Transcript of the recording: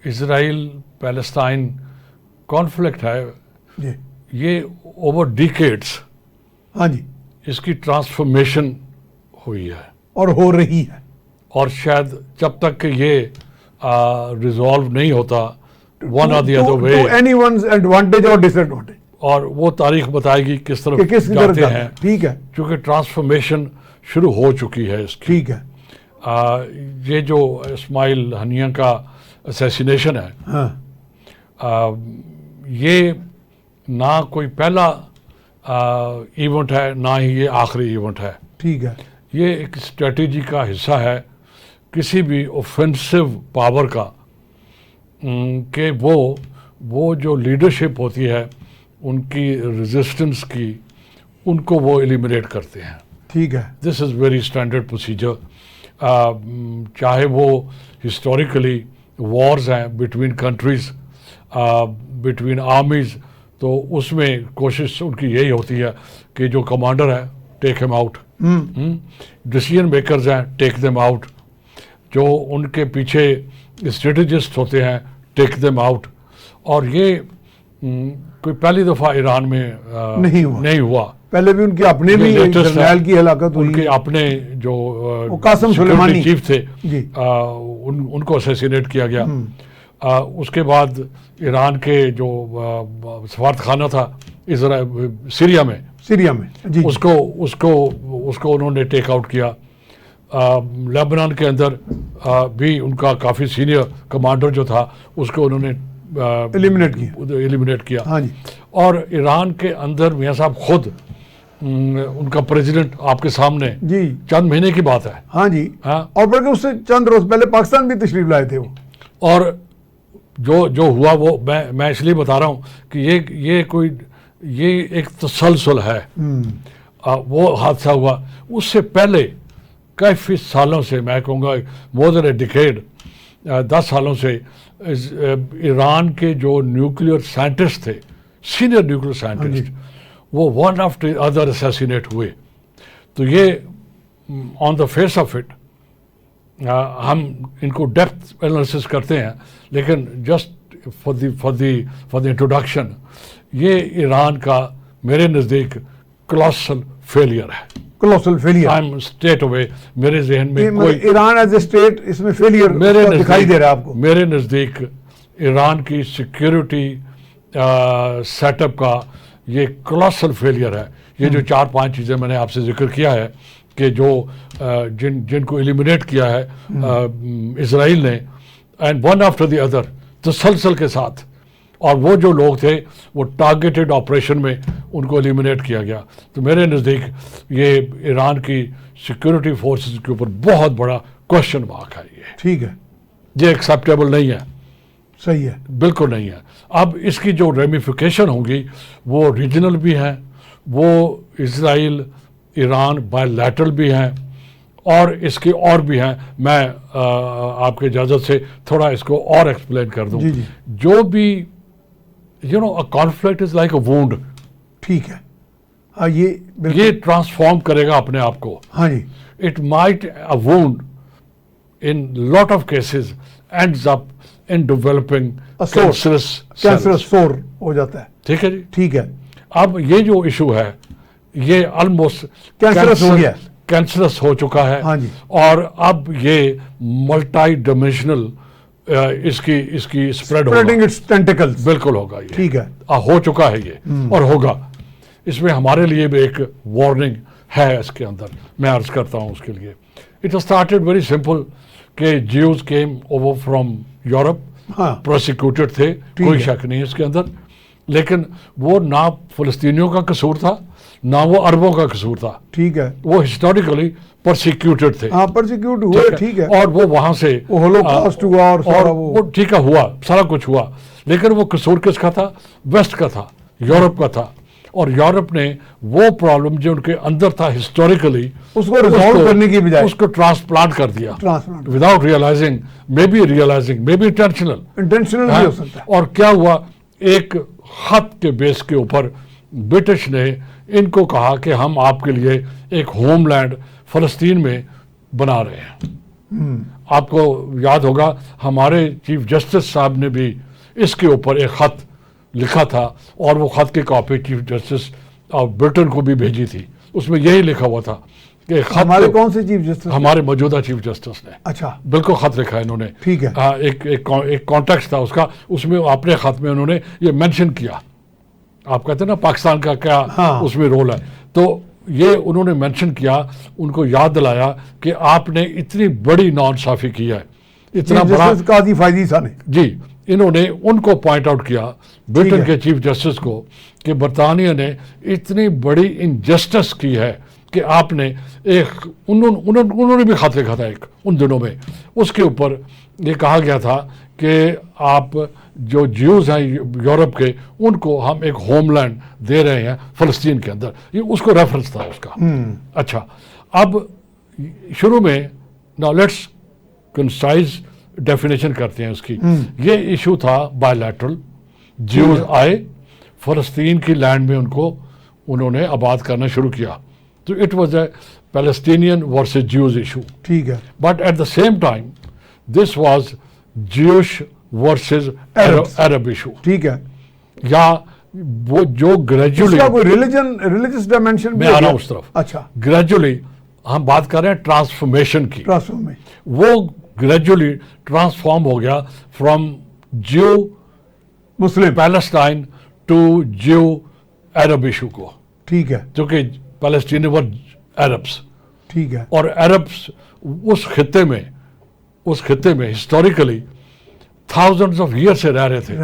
اسرائیل Palestine conflict ہے جی یہ over decades ہاں جی اس کی ٹرانسفارمیشن ہوئی ہے اور ہو رہی ہے، اور شاید جب تک کہ یہ ریزالو نہیں ہوتا one or the other way to anyone's advantage اور ڈس ایڈوانٹیج، اور وہ تاریخ بتائے گی کس طرف کہ کس طرف جاتے ہیں، ٹھیک ہے چونکہ ٹرانسفارمیشن شروع ہو چکی ہے اس کی. ٹھیک ہے. یہ جو اسماعیل ہنیہ کا اسیسینیشن ہے ہاں یہ نہ کوئی پہلا ایونٹ ہے نہ ہی یہ آخری ایونٹ ہے. ٹھیک ہے. یہ ایک اسٹریٹجی کا حصہ ہے کسی بھی اوفینسو پاور کا کہ وہ جو لیڈرشپ ہوتی ہے ان کی ریزسٹنس کی ان کو وہ ایلیمینیٹ کرتے ہیں. ٹھیک ہے. دس از ویری اسٹینڈرڈ پروسیجر. چاہے وہ ہسٹوریکلی وارز ہیں بٹوین کنٹریز بٹوین آرمیز تو اس میں کوشش ان کی یہی ہوتی ہے کہ جو کمانڈر ہے ٹیک ہیم آؤٹ، ڈیسیژن میکرز ہیں ٹیک دیم آؤٹ، جو ان کے پیچھے اسٹریٹجسٹ ہوتے ہیں ٹیک دیم آؤٹ. اور یہ کوئی پہلی دفعہ ایران میں نہیں ہوا. پہلے بھی ان کے اپنے بھی جرنیل کی ہلاکت ہوئی. ان کے اپنے جو قاسم سلیمانی چیف تھے جی ان کو اسیسینیٹ کیا گیا. اس کے بعد ایران کے جو سفارت خانہ تھا سیریا میں جی اس کو انہوں نے ٹیک آؤٹ کیا. لیبنان کے اندر بھی ان کا کافی سینئر کمانڈر جو تھا اس کو انہوں نے ایلیمینیٹ کیا. ہاں جی. اور ایران کے اندر میاں صاحب خود ان کا پریزیڈنٹ آپ کے سامنے جی چند مہینے کی بات ہے. ہاں جی. اور بلکہ اس سے چند روز پہلے پاکستان بھی تشریف لائے تھے وہ. اور جو ہوا وہ میں اس لیے بتا رہا ہوں کہ یہ ایک تسلسل ہے. وہ حادثہ ہوا اس سے پہلے کافی سالوں سے، میں کہوں گا مور دین اے ڈیکیڈ، 10 سالوں سے ایران کے جو نیوکلیئر سائنٹسٹ تھے، سینئر نیوکلیئر سائنٹسٹ، وہ ون آفٹر ادر اسیسینیٹ ہوئے. تو یہ آن دا فیس آف اٹ ہم ان کو ڈیپتھ انالیسس کرتے ہیں، لیکن جسٹ فار دی انٹروڈکشن یہ ایران کا میرے نزدیک کولوسل فیلئر ہے. کولوسل فیلئر. آئی ایم اسٹیٹ اوے. میرے ذہن میں کوئی ایران ایز اے اسٹیٹ اس میں فیلئر دکھائی دے رہا ہے آپ کو؟ میرے نزدیک ایران کی سیکیورٹی سیٹ اپ کا یہ کولوسل فیلئر ہے. یہ جو 4-5 چیزیں میں نے آپ سے ذکر کیا ہے کہ جو جن کو ایلیمینیٹ کیا ہے اسرائیل نے، and one after the other تسلسل کے ساتھ، اور وہ جو لوگ تھے وہ ٹارگیٹڈ آپریشن میں ان کو ایلیمینیٹ کیا گیا. تو میرے نزدیک یہ ایران کی سیکورٹی فورسز کے اوپر بہت بڑا کوشچن مارک ہے. یہ ٹھیک ہے. یہ ایکسیپٹیبل نہیں ہے. صحیح ہے. بالکل نہیں ہے. اب اس کی جو ریمیفیکیشن ہوں گی وہ ریجنل بھی ہیں، وہ اسرائیل ایران بائی لیٹرل بھی ہیں، اور اس کی اور بھی ہیں. میں آپ کی اجازت سے تھوڑا اس کو اور ایکسپلین کر دوں. جی جی. جو بھی a conflict is like a wound. ٹھیک ہے. ہاں یہ ٹرانسفارم کرے گا اپنے آپ کو. ہاں جی. It might a wound in lot of cases ends up in developing cancerous sore ہو جاتا ہے. ٹھیک ہے جی. ٹھیک ہے. اب یہ جو ایشو ہے یہ آلموسٹ کینسرس ہو گیا، کینسرس ہو چکا ہے. ہاں جی. اور اب یہ ملٹی ڈائمینشنل اس کی اسپریڈ ہوگا. بالکل ہوگا. یہ ٹھیک ہے. ہو چکا ہے یہ اور ہوگا. اس میں ہمارے لیے بھی ایک وارننگ ہے اس کے اندر. میں عرض کرتا ہوں اس کے لیے. اٹ اسٹارٹیڈ ویری سمپل کہ Jews came over from Europe, prosecuted تھے، کوئی شک نہیں اس کے اندر. لیکن وہ نہ فلسطینیوں کا قصور تھا نہ وہ عربوں کا قصور تھا. ٹھیک ہے. وہ ہسٹوریکلی پرسیکیوٹڈ تھے. پرسیکیوٹ ہوئے. ٹھیک ہے. اور وہ وہاں سے ہولوکاسٹ ہوا اور وہ ٹھیک ہے ہوا، سارا کچھ ہوا. لیکن وہ قصور کس کا تھا؟ ویسٹ کا تھا، یورپ کا تھا. اور یورپ نے وہ پرابلم جو ان کے اندر تھا ہسٹوریکلی اس کو ریزالو کرنے کی بجائے اس کو ٹرانسپلانٹ کر دیا without realising, maybe realising, maybe intentional بھی ہو سکتا ہے. اور کیا ہوا؟ ایک خط کے بیس کے اوپر برٹش نے ان کو کہا کہ ہم آپ کے لیے ایک ہوم لینڈ فلسطین میں بنا رہے ہیں. آپ کو یاد ہوگا ہمارے چیف جسٹس صاحب نے بھی اس کے اوپر ایک خط لکھا تھا اور وہ خط کی copy chief justice of Britain کو بھی بھیجی تھی. اس میں یہی لکھا ہوا تھا کہ خط ہمارے کون سے چیف جسٹس؟ ہمارے موجودہ چیف جسٹس نے. اچھا بالکل خط لکھا ہے انہوں نے. ٹھیک ہے. ایک کانٹیکسٹ تھا اس کا, اس میں اپنے خط میں انہوں نے یہ مینشن کیا. آپ کہتے ہیں نا پاکستان کا کیا اس میں رول ہے, تو یہ انہوں نے مینشن کیا, ان کو یاد دلایا کہ آپ نے اتنی بڑی ناانصافی کی ہے, اتنا بڑا. قاضی فائزی صاحب نے جی, انہوں نے ان کو پوائنٹ آؤٹ کیا برٹن کے چیف جسٹس کو کہ برطانیہ نے اتنی بڑی انجسٹس کی ہے کہ آپ نے ایک انہوں نے بھی خط لکھا تھا ایک ان دنوں میں. اس کے اوپر یہ کہا گیا تھا کہ آپ جو جیوز ہیں یورپ کے, ان کو ہم ایک ہوم لینڈ دے رہے ہیں فلسطین کے اندر. یہ اس کو ریفرنس تھا اس کا. اچھا, اب شروع میں نا لیٹس کنسائز ڈیفینیشن کرتے ہیں اس کی. یہ ایشو تھا بائی لیٹرل. جیوز آئے فلسطین کی لینڈ میں, ان کو انہوں نے آباد کرنا شروع کیا. تو it was a Palestinian versus Jews issue. ٹھیک ہے. But at the same time this was Jewish versus Arab issue. ٹھیک ہے. یا وہ جو گریجولی ریلیجس ڈائمینشن میں آ رہا ہوں اس طرف. اچھا, گریجولی ہم بات کر رہے ہیں ٹرانسفارمیشن کی. میں وہ گریجولی ٹرانسفارم ہو گیا from Jew Muslim Palestine to Jew Arab issue کو. ٹھیک ہے. جو کہ پیلسٹین ور عربس. ٹھیک ہے. اور عربس اس خطے میں ہسٹوریکلی تھاؤزنڈز آف ایئر سے رہ رہے تھے.